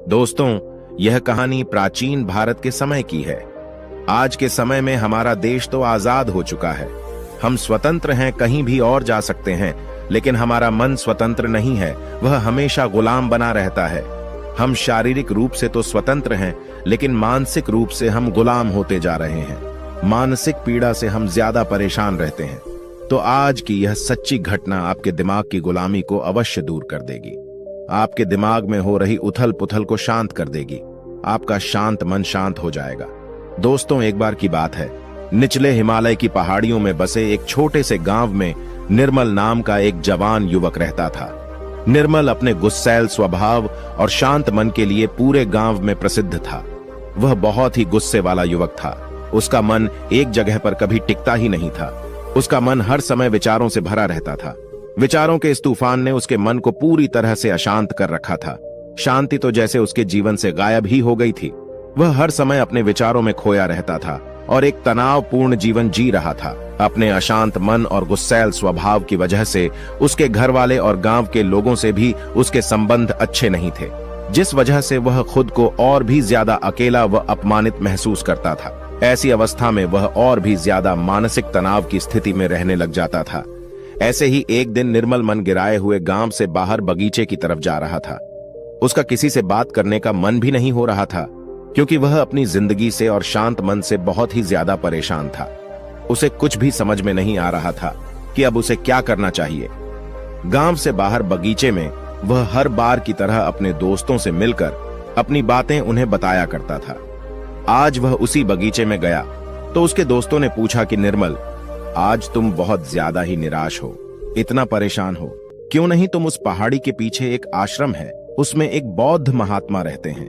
दोस्तों, यह कहानी प्राचीन भारत के समय की है। आज के समय में हमारा देश तो आजाद हो चुका है। हम स्वतंत्र हैं, कहीं भी और जा सकते हैं, लेकिन हमारा मन स्वतंत्र नहीं है, वह हमेशा गुलाम बना रहता है। हम शारीरिक रूप से तो स्वतंत्र हैं, लेकिन मानसिक रूप से हम गुलाम होते जा रहे हैं। मानसिक पीड़ा से हम ज्यादा परेशान रहते हैं। तो आज की यह सच्ची घटना आपके दिमाग की गुलामी को अवश्य दूर कर देगी। आपके दिमाग में हो रही उथल पुथल को शांत कर देगी। आपका शांत मन शांत हो जाएगा। दोस्तों, एक बार की बात है, निचले हिमालय की पहाड़ियों में बसे एक छोटे से गांव में निर्मल नाम का एक जवान युवक रहता था। निर्मल अपने गुस्सैल स्वभाव और शांत मन के लिए पूरे गांव में प्रसिद्ध था। वह बहुत ही गुस्से वाला युवक था। उसका मन एक जगह पर कभी टिकता ही नहीं था। उसका मन हर समय विचारों से भरा रहता था। विचारों के इस तूफान ने उसके मन को पूरी तरह से अशांत कर रखा था। शांति तो जैसे उसके जीवन से गायब ही हो गई थी। वह हर समय अपने विचारों में खोया रहता था और एक तनावपूर्ण जीवन जी रहा था। अपने अशांत मन और गुस्सैल स्वभाव की वजह से उसके घर वाले और गांव के लोगों से भी उसके संबंध अच्छे नहीं थे, जिस वजह से वह खुद को और भी ज्यादा अकेला व अपमानित महसूस करता था। ऐसी अवस्था में वह और भी ज्यादा मानसिक तनाव की स्थिति में रहने लग जाता था। ऐसे ही एक दिन निर्मल मन गिराए हुए गांव से बाहर बगीचे की तरफ जा रहा था। उसका किसी से बात करने का मन भी नहीं हो रहा था, क्योंकि वह अपनी जिंदगी से और शांत मन से बहुत ही ज्यादा परेशान था। उसे कुछ भी समझ में नहीं आ रहा था कि अब उसे क्या करना चाहिए। गांव से बाहर बगीचे में वह हर बार की तरह अपने दोस्तों से मिलकर अपनी बातें उन्हें बताया करता था। आज वह उसी बगीचे में गया तो उसके दोस्तों ने पूछा कि निर्मल, आज तुम बहुत ज्यादा ही निराश हो, इतना परेशान हो। क्यों नहीं तुम उस पहाड़ी के पीछे एक आश्रम है, उसमें एक बौद्ध महात्मा रहते हैं,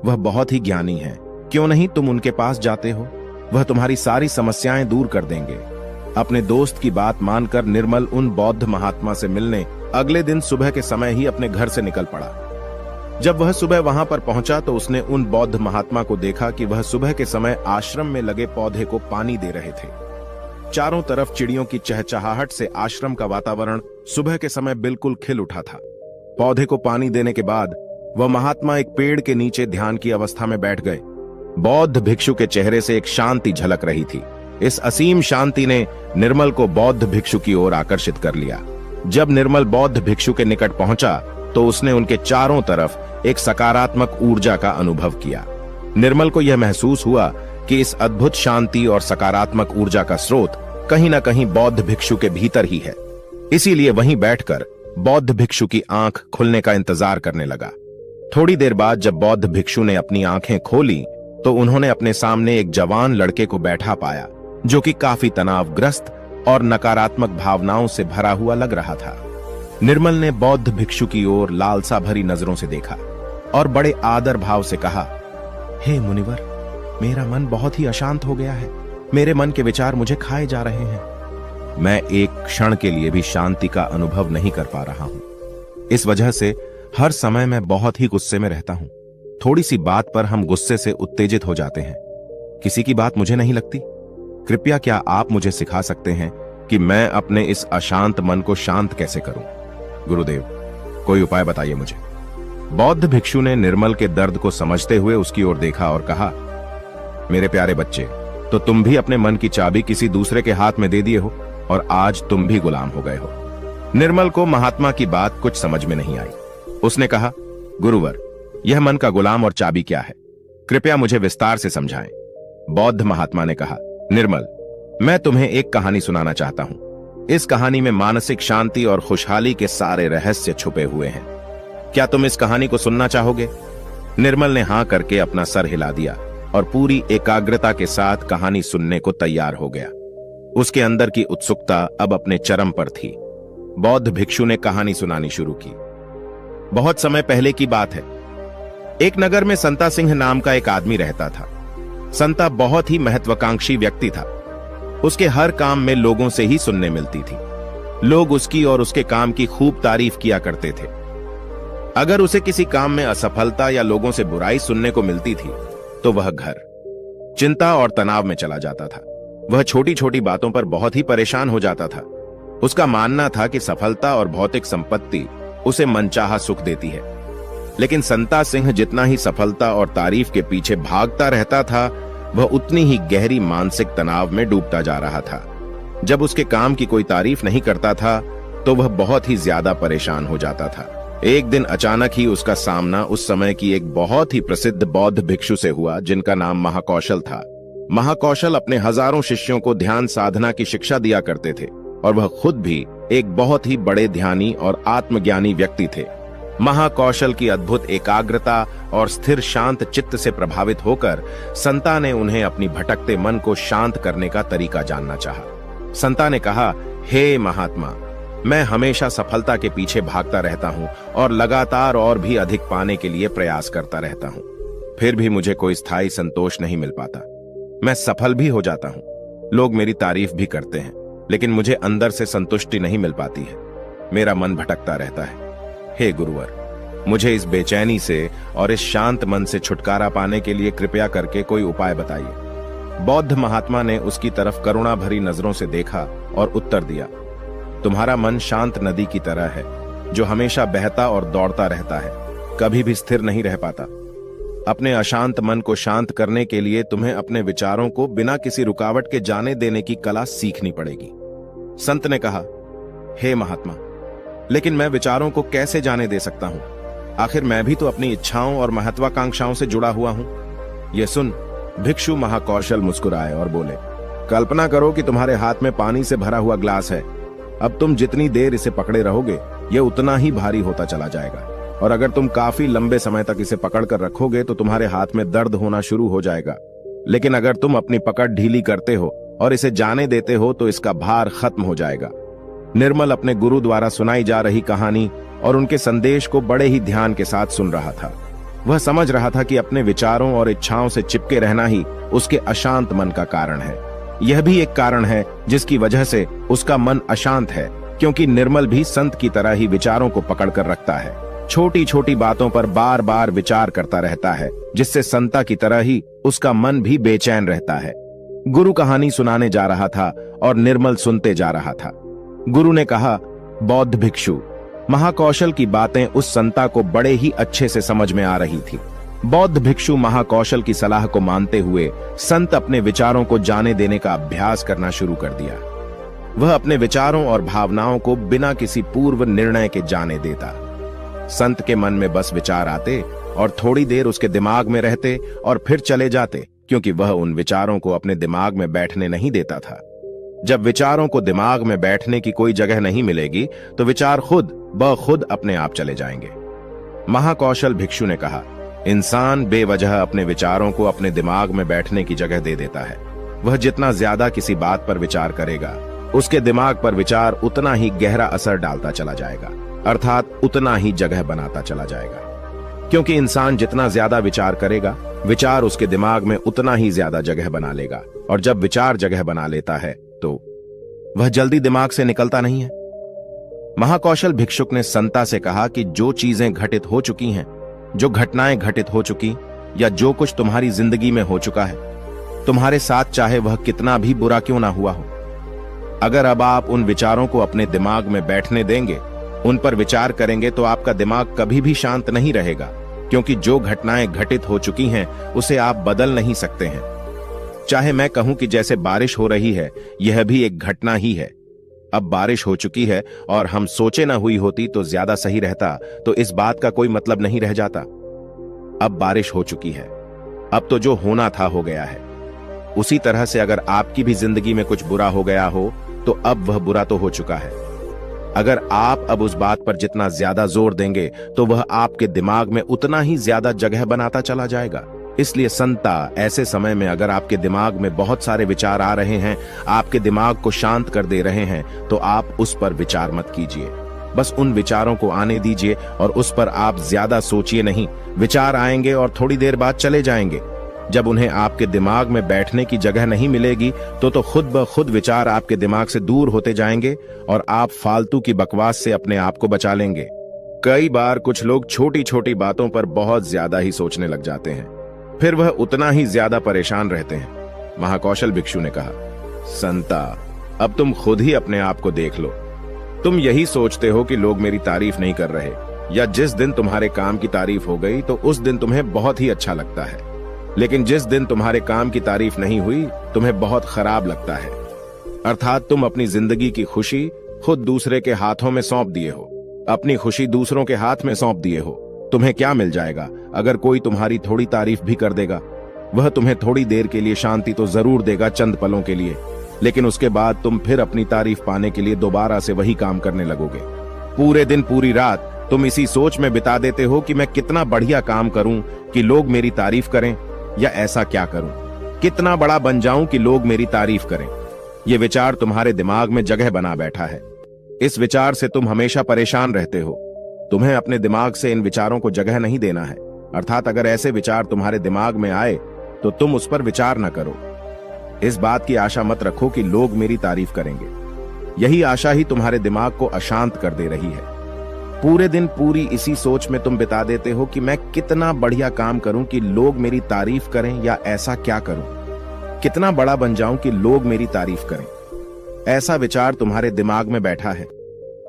वह बहुत ही ज्ञानी हैं। क्यों नहीं तुम उनके पास जाते हो, वह तुम्हारी सारी समस्याएं दूर कर देंगे। अपने दोस्त की बात मानकर निर्मल उन बौद्ध महात्मा से मिलने अगले दिन सुबह के समय ही अपने घर से निकल पड़ा। जब वह सुबह वहां पर पहुंचा तो उसने उन बौद्ध महात्मा को देखा कि वह सुबह के समय आश्रम में लगे पौधे को पानी दे रहे थे। चारों तरफ चिड़ियों की चहचहाहट से आश्रम का वातावरण सुबह के समय बिल्कुल खिल उठा था। पौधे को पानी देने के बाद वह महात्मा एक पेड़ के नीचे ध्यान की अवस्था में बैठ गए। बौद्ध भिक्षु के चेहरे से एक शांति झलक रही थी। इस असीम शांति ने निर्मल को बौद्ध भिक्षु की ओर आकर्षित कर लिया। जब निर्मल बौद्ध भिक्षु के निकट पहुंचा तो उसने उनके चारों तरफ एक सकारात्मक ऊर्जा का अनुभव किया। निर्मल को यह महसूस हुआ कि इस अद्भुत शांति और सकारात्मक ऊर्जा का स्रोत कहीं न कहीं बौद्ध भिक्षु के भीतर ही है। इसीलिए वहीं बैठकर बौद्ध भिक्षु की आंख खुलने का इंतजार करने लगा। थोड़ी देर बाद जब बौद्ध भिक्षु ने अपनी आंखें खोली तो उन्होंने अपने सामने एक जवान लड़के को बैठा पाया, जो कि काफी तनावग्रस्त और नकारात्मक भावनाओं से भरा हुआ लग रहा था। निर्मल ने बौद्ध भिक्षु की ओर लालसा भरी नजरों से देखा और बड़े आदर भाव से कहा, हे मुनिवर, मेरा मन बहुत ही अशांत हो गया है। मेरे मन के विचार मुझे खाए जा रहे हैं। मैं एक क्षण के लिए भी शांति का अनुभव नहीं कर पा रहा हूं। इस वजह से हर समय मैं बहुत ही गुस्से में रहता हूं। थोड़ी सी बात पर हम गुस्से से उत्तेजित हो जाते हैं। किसी की बात मुझे नहीं लगती। कृपया क्या आप मुझे सिखा सकते हैं कि मैं अपने इस अशांत मन को शांत कैसे करूं? गुरुदेव, कोई उपाय बताइए मुझे। बौद्ध भिक्षु ने निर्मल के दर्द को समझते हुए उसकी ओर देखा और कहा, मेरे प्यारे बच्चे, तो तुम भी अपने मन की चाबी किसी दूसरे के हाथ में दे दिए हो और आज तुम भी गुलाम हो गए हो। निर्मल को महात्मा की बात कुछ समझ में नहीं आई। उसने कहा, गुरुवर, यह मन का गुलाम और चाबी क्या है? कृपया मुझे विस्तार से समझाएं। बौद्ध महात्मा ने कहा, निर्मल, मैं तुम्हें एक कहानी सुनाना चाहता हूं। इस कहानी में मानसिक शांति और खुशहाली के सारे रहस्य छुपे हुए हैं। क्या तुम इस कहानी को सुनना चाहोगे? निर्मल ने हां करके अपना सर हिला दिया और पूरी एकाग्रता के साथ कहानी सुनने को तैयार हो गया। उसके अंदर की उत्सुकता अब अपने चरम पर थी। बौद्ध भिक्षु ने कहानी सुनानी शुरू की। बहुत समय पहले की बात है। एक नगर में संता सिंह नाम का एक आदमी रहता था। संता बहुत ही महत्वाकांक्षी व्यक्ति था। उसके हर काम में लोगों से ही सुनने मिलती थी। लोग उसकी और उसके काम की खूब तारीफ किया करते थे। अगर उसे किसी काम में असफलता या लोगों से बुराई सुनने को मिलती थी तो वह घर चिंता और तनाव में चला जाता था। वह छोटी छोटी बातों पर बहुत ही परेशान हो जाता था। उसका मानना था कि सफलता और भौतिक संपत्ति उसे मनचाहा सुख देती है। लेकिन संता सिंह जितना ही सफलता और तारीफ के पीछे भागता रहता था, वह उतनी ही गहरी मानसिक तनाव में डूबता जा रहा था। जब उसके काम की कोई तारीफ नहीं करता था तो वह बहुत ही ज्यादा परेशान हो जाता था। एक दिन अचानक ही उसका सामना उस समय की एक बहुत ही प्रसिद्ध बौद्ध भिक्षु से हुआ, जिनका नाम महाकौशल था। महाकौशल अपने हजारों शिष्यों को ध्यान साधना की शिक्षा दिया करते थे और वह खुद भी एक बहुत ही बड़े ध्यानी और आत्मज्ञानी व्यक्ति थे। महाकौशल की अद्भुत एकाग्रता और स्थिर शांत चित्त से प्रभावित होकर संता ने उन्हें अपनी भटकते मन को शांत करने का तरीका जानना चाहा। संता ने कहा, हे महात्मा, मैं हमेशा सफलता के पीछे भागता रहता हूं और लगातार और भी अधिक पाने के लिए प्रयास करता रहता हूं, फिर भी मुझे कोई स्थायी संतोष नहीं मिल पाता। मैं सफल भी हो जाता हूं, लोग मेरी तारीफ भी करते हैं, लेकिन मुझे अंदर से संतुष्टि नहीं मिल पाती है। मेरा मन भटकता रहता है। हे गुरुवर, मुझे इस बेचैनी से और इस शांत मन से छुटकारा पाने के लिए कृपया करके कोई उपाय बताइए। बौद्ध महात्मा ने उसकी तरफ करुणा भरी नजरों से देखा और उत्तर दिया, तुम्हारा मन शांत नदी की तरह है, जो हमेशा बहता और दौड़ता रहता है, कभी भी स्थिर नहीं रह पाता। अपने अशांत मन को शांत करने के लिए तुम्हें अपने विचारों को बिना किसी रुकावट के जाने देने की कला सीखनी पड़ेगी। संत ने कहा, हे महात्मा, लेकिन मैं विचारों को कैसे जाने दे सकता हूं? आखिर मैं भी तो अपनी इच्छाओं और महत्वाकांक्षाओं से जुड़ा हुआ हूं। यह सुन भिक्षु महाकौशल मुस्कुराए और बोले, कल्पना करो कि तुम्हारे हाथ में पानी से भरा हुआ ग्लास है। अब तुम जितनी देर इसे पकड़े रहोगे, यह उतना ही भारी होता चला जाएगा, और अगर तुम काफी लंबे समय तक इसे पकड़कर रखोगे तो तुम्हारे हाथ में दर्द होना शुरू हो जाएगा। लेकिन अगर तुम अपनी पकड़ ढीली करते हो और इसे जाने देते हो तो इसका भार खत्म हो जाएगा। निर्मल अपने गुरु द्वारा सुनाई जा रही कहानी और उनके संदेश को बड़े ही ध्यान के साथ सुन रहा था। वह समझ रहा था कि अपने विचारों और इच्छाओं से चिपके रहना ही उसके अशांत मन का कारण है। यह भी एक कारण है जिसकी वजह से उसका मन अशांत है, क्योंकि निर्मल भी संत की तरह ही विचारों को पकड़कर रखता है। छोटी छोटी बातों पर बार बार विचार करता रहता है, जिससे संता की तरह ही उसका मन भी बेचैन रहता है। गुरु कहानी सुनाने जा रहा था और निर्मल सुनते जा रहा था। गुरु ने कहा, बौद्ध भिक्षु, महाकौशल की बातें उस संता को बड़े ही अच्छे से समझ में आ रही थी। बौद्ध भिक्षु महाकौशल की सलाह को मानते हुए संत अपने विचारों को जाने देने का अभ्यास करना शुरू कर दिया। वह अपने विचारों और भावनाओं को बिना किसी पूर्व निर्णय के जाने देता। संत के मन में बस विचार आते और थोड़ी देर उसके दिमाग में रहते और फिर चले जाते, क्योंकि वह उन विचारों को अपने दिमाग में बैठने नहीं देता था। जब विचारों को दिमाग में बैठने की कोई जगह नहीं मिलेगी तो विचार खुद ब खुद अपने आप चले जाएंगे। महाकौशल भिक्षु ने कहा, इंसान बेवजह अपने विचारों को अपने दिमाग में बैठने की जगह दे देता है। वह जितना ज्यादा किसी बात पर विचार करेगा, उसके दिमाग पर विचार उतना ही गहरा असर डालता चला जाएगा, अर्थात उतना ही जगह बनाता चला जाएगा। क्योंकि इंसान जितना ज्यादा विचार करेगा, विचार उसके दिमाग में उतना ही ज्यादा जगह बना लेगा, और जब विचार जगह बना लेता है तो वह जल्दी दिमाग से निकलता नहीं है। महाकौशल भिक्षुक ने संता से कहा कि जो चीजें घटित हो चुकी हैं, जो घटनाएं घटित हो चुकी, या जो कुछ तुम्हारी जिंदगी में हो चुका है, तुम्हारे साथ चाहे वह कितना भी बुरा क्यों ना हुआ हो, अगर अब आप उन विचारों को अपने दिमाग में बैठने देंगे, उन पर विचार करेंगे, तो आपका दिमाग कभी भी शांत नहीं रहेगा, क्योंकि जो घटनाएं घटित हो चुकी हैं उसे आप बदल नहीं सकते हैं। चाहे मैं कहूं कि जैसे बारिश हो रही है, यह भी एक घटना ही है। अब बारिश हो चुकी है और हम सोचे ना हुई होती तो ज्यादा सही रहता, तो इस बात का कोई मतलब नहीं रह जाता। अब बारिश हो चुकी है, अब तो जो होना था हो गया है। उसी तरह से अगर आपकी भी जिंदगी में कुछ बुरा हो गया हो तो अब वह बुरा तो हो चुका है। अगर आप अब उस बात पर जितना ज्यादा जोर देंगे तो वह आपके दिमाग में उतना ही ज्यादा जगह बनाता चला जाएगा। इसलिए संता, ऐसे समय में अगर आपके दिमाग में बहुत सारे विचार आ रहे हैं, आपके दिमाग को शांत कर दे रहे हैं, तो आप उस पर विचार मत कीजिए। बस उन विचारों को आने दीजिए और उस पर आप ज्यादा सोचिए नहीं। विचार आएंगे और थोड़ी देर बाद चले जाएंगे। जब उन्हें आपके दिमाग में बैठने की जगह नहीं मिलेगी तो खुद ब खुद विचार आपके दिमाग से दूर होते जाएंगे और आप फालतू की बकवास से अपने आप को बचा लेंगे। कई बार कुछ लोग छोटी छोटी बातों पर बहुत ज्यादा ही सोचने लग जाते हैं, फिर वह उतना ही ज्यादा परेशान रहते हैं। महाकौशल भिक्षु ने कहा, संता, अब तुम खुद ही अपने आप को देख लो। तुम यही सोचते हो कि लोग मेरी तारीफ नहीं कर रहे, या जिस दिन तुम्हारे काम की तारीफ हो गई तो उस दिन तुम्हें बहुत ही अच्छा लगता है, लेकिन जिस दिन तुम्हारे काम की तारीफ नहीं हुई तुम्हें बहुत खराब लगता है। अर्थात तुम अपनी जिंदगी की खुशी खुद दूसरे के हाथों में सौंप दिए हो, अपनी खुशी दूसरों के हाथ में सौंप दिए हो। तुम्हें क्या मिल जाएगा अगर कोई तुम्हारी थोड़ी तारीफ भी कर देगा? वह तुम्हें थोड़ी देर के लिए शांति तो जरूर देगा, चंद पलों के लिए, लेकिन उसके बाद तुम फिर अपनी तारीफ पाने के लिए दोबारा से वही काम करने लगोगे। पूरे दिन पूरी रात तुम इसी सोच में बिता देते हो कि मैं कितना बढ़िया काम करूं कि लोग मेरी तारीफ करें, या ऐसा क्या करूं, कितना बड़ा बन जाऊं कि लोग मेरी तारीफ करें। ये विचार तुम्हारे दिमाग में जगह बना बैठा है। इस विचार से तुम हमेशा परेशान रहते हो। तुम्हें अपने दिमाग से इन विचारों को जगह नहीं देना है। अर्थात अगर ऐसे विचार तुम्हारे दिमाग में आए तो तुम उस पर विचार न करो। इस बात की आशा मत रखो कि लोग मेरी तारीफ करेंगे। यही आशा ही तुम्हारे दिमाग को अशांत कर दे रही है। पूरे दिन पूरी इसी सोच में तुम बिता देते हो कि मैं कितना बढ़िया काम करूं कि लोग मेरी तारीफ करें, या ऐसा क्या करूं, कितना बड़ा बन जाऊं कि लोग मेरी तारीफ करें। ऐसा विचार तुम्हारे दिमाग में बैठा है।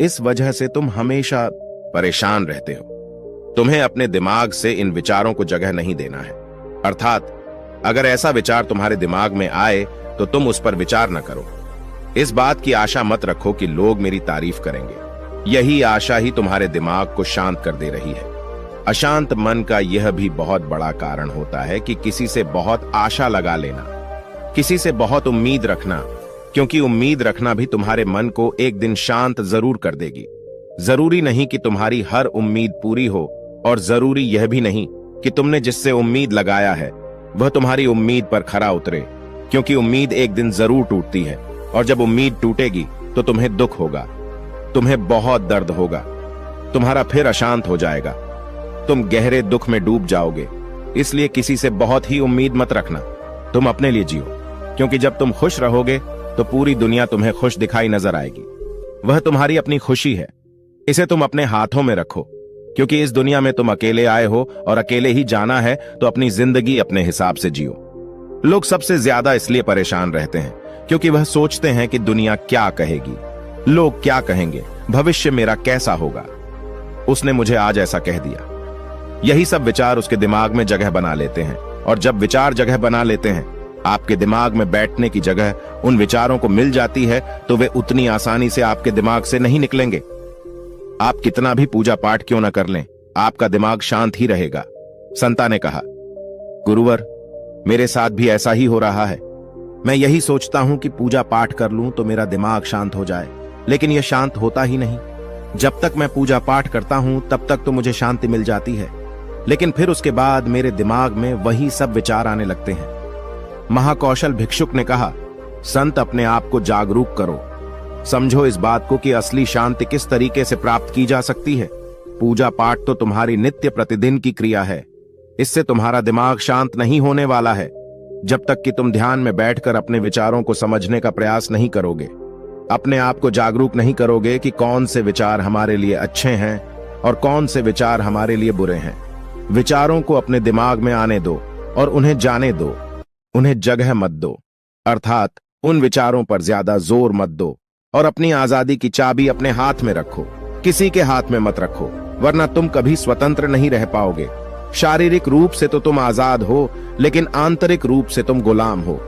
इस वजह से तुम हमेशा परेशान रहते हो। तुम्हें अपने दिमाग से इन विचारों को जगह नहीं देना है। अर्थात अगर ऐसा विचार तुम्हारे दिमाग में आए तो तुम उस पर विचार न करो। इस बात की आशा मत रखो कि लोग मेरी तारीफ करेंगे। यही आशा ही तुम्हारे दिमाग को शांत कर दे रही है। अशांत मन का यह भी बहुत बड़ा कारण होता है कि किसी से बहुत आशा लगा लेना, किसी से बहुत उम्मीद रखना, क्योंकि उम्मीद रखना भी तुम्हारे मन को एक दिन शांत जरूर कर देगी। जरूरी नहीं कि तुम्हारी हर उम्मीद पूरी हो, और जरूरी यह भी नहीं कि तुमने जिससे उम्मीद लगाया है वह तुम्हारी उम्मीद पर खरा उतरे, क्योंकि उम्मीद एक दिन जरूर टूटती है, और जब उम्मीद टूटेगी तो तुम्हें दुख होगा, तुम्हें बहुत दर्द होगा, तुम्हारा फिर अशांत हो जाएगा, तुम गहरे दुख में डूब जाओगे। इसलिए किसी से बहुत ही उम्मीद मत रखना। तुम अपने लिए जियो, क्योंकि जब तुम खुश रहोगे तो पूरी दुनिया तुम्हें खुश दिखाई नजर आएगी। वह तुम्हारी अपनी खुशी है, इसे तुम अपने हाथों में रखो, क्योंकि इस दुनिया में तुम अकेले आए हो और अकेले ही जाना है, तो अपनी जिंदगी अपने हिसाब से जियो। लोग सबसे ज्यादा इसलिए परेशान रहते हैं क्योंकि वह सोचते हैं कि दुनिया क्या कहेगी, लोग क्या कहेंगे, भविष्य मेरा कैसा होगा, उसने मुझे आज ऐसा कह दिया। यही सब विचार उसके दिमाग में जगह बना लेते हैं, और जब विचार जगह बना लेते हैं, आपके दिमाग में बैठने की जगह उन विचारों को मिल जाती है, तो वे उतनी आसानी से आपके दिमाग से नहीं निकलेंगे। आप कितना भी पूजा पाठ क्यों न कर लें, आपका दिमाग शांत ही रहेगा। संता ने कहा, गुरुवर, मेरे साथ भी ऐसा ही हो रहा है। मैं यही सोचता हूं कि पूजा पाठ कर लूं तो मेरा दिमाग शांत हो जाए, लेकिन यह शांत होता ही नहीं। जब तक मैं पूजा पाठ करता हूं तब तक तो मुझे शांति मिल जाती है, लेकिन फिर उसके बाद मेरे दिमाग में वही सब विचार आने लगते हैं। महाकौशल भिक्षुक ने कहा, संत, अपने आप को जागरूक करो, समझो इस बात को कि असली शांति किस तरीके से प्राप्त की जा सकती है। पूजा पाठ तो तुम्हारी नित्य प्रतिदिन की क्रिया है, इससे तुम्हारा दिमाग शांत नहीं होने वाला है जब तक कि तुम ध्यान में बैठकर अपने विचारों को समझने का प्रयास नहीं करोगे, अपने आप को जागरूक नहीं करोगे कि कौन से विचार हमारे लिए अच्छे हैं और कौन से विचार हमारे लिए बुरे हैं। विचारों को अपने दिमाग में आने दो और उन्हें जाने दो, उन्हें जगह मत दो। अर्थात उन विचारों पर ज्यादा जोर मत दो, और अपनी आजादी की चाबी अपने हाथ में रखो, किसी के हाथ में मत रखो, वरना तुम कभी स्वतंत्र नहीं रह पाओगे। शारीरिक रूप से तो तुम आजाद हो, लेकिन आंतरिक रूप से तुम गुलाम हो।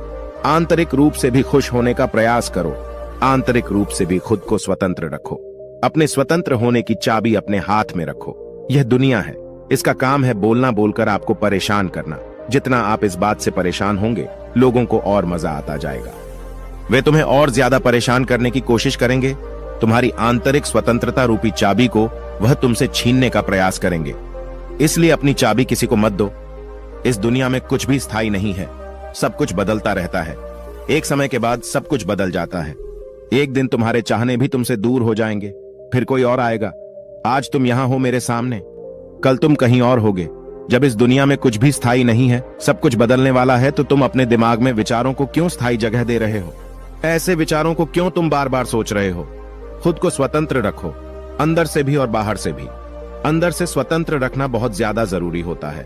आंतरिक रूप से भी खुश होने का प्रयास करो, आंतरिक रूप से भी खुद को स्वतंत्र रखो। अपने स्वतंत्र होने की चाबी अपने हाथ में रखो। यह दुनिया है, इसका काम है बोलना बोलकर आपको परेशान करना। जितना आप इस बात से परेशान होंगे, लोगों को और मजा आता जाएगा। वे तुम्हें और ज्यादा परेशान करने की कोशिश करेंगे। तुम्हारी आंतरिक स्वतंत्रता रूपी चाबी को वह तुमसे छीनने का प्रयास करेंगे। इसलिए अपनी चाबी किसी को मत दो। इस दुनिया में कुछ भी स्थायी नहीं है, सब कुछ बदलता रहता है। एक समय के बाद सब कुछ बदल जाता है। एक दिन तुम्हारे चाहने भी तुमसे दूर हो जाएंगे, फिर कोई और आएगा। आज तुम यहां हो मेरे सामने, कल तुम कहीं और होगे। जब इस दुनिया में कुछ भी स्थायी नहीं है, सब कुछ बदलने वाला है, तो तुम अपने दिमाग में विचारों को क्यों स्थायी जगह दे रहे हो? ऐसे विचारों को क्यों तुम बार बार सोच रहे हो? खुद को स्वतंत्र रखो, अंदर से भी और बाहर से भी। अंदर से स्वतंत्र रखना बहुत ज्यादा जरूरी होता है।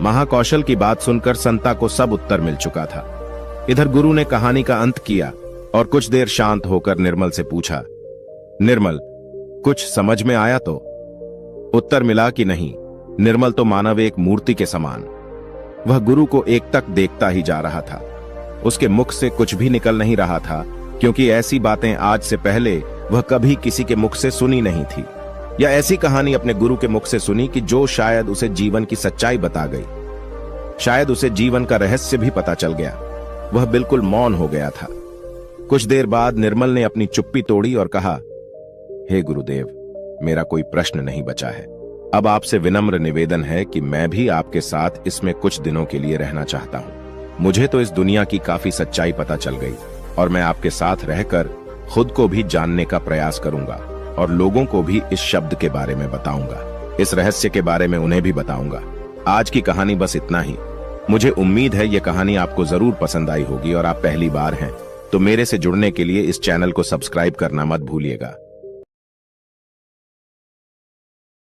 महाकौशल की बात सुनकर संता को सब उत्तर मिल चुका था। इधर गुरु ने कहानी का अंत किया और कुछ देर शांत होकर निर्मल से पूछा, निर्मल, कुछ समझ में आया तो? उत्तर मिला कि नहीं, निर्मल तो मानव एक मूर्ति के समान। वह गुरु को एकटक देखता ही जा रहा था। उसके मुख से कुछ भी निकल नहीं रहा था, क्योंकि ऐसी बातें आज से पहले वह कभी किसी के मुख से सुनी नहीं थी, या ऐसी कहानी अपने गुरु के मुख से सुनी कि जो शायद उसे जीवन की सच्चाई बता गई। शायद उसे जीवन का रहस्य भी पता चल गया। वह बिल्कुल मौन हो गया था। कुछ देर बाद निर्मल ने अपनी चुप्पी तोड़ी और कहा, हे गुरुदेव, मेरा कोई प्रश्न नहीं बचा है। अब आपसे विनम्र निवेदन है कि मैं भी आपके साथ इसमें कुछ दिनों के लिए रहना चाहता हूं। मुझे तो इस दुनिया की काफी सच्चाई पता चल गई और मैं आपके साथ रहकर खुद को भी जानने का प्रयास करूंगा और लोगों को भी इस शब्द के बारे में बताऊंगा, इस रहस्य के बारे में उन्हें भी बताऊंगा। आज की कहानी बस इतना ही। मुझे उम्मीद है ये कहानी आपको जरूर पसंद आई होगी और आप पहली बार हैं तो मेरे से जुड़ने के लिए इस चैनल को सब्सक्राइब करना मत भूलिएगा।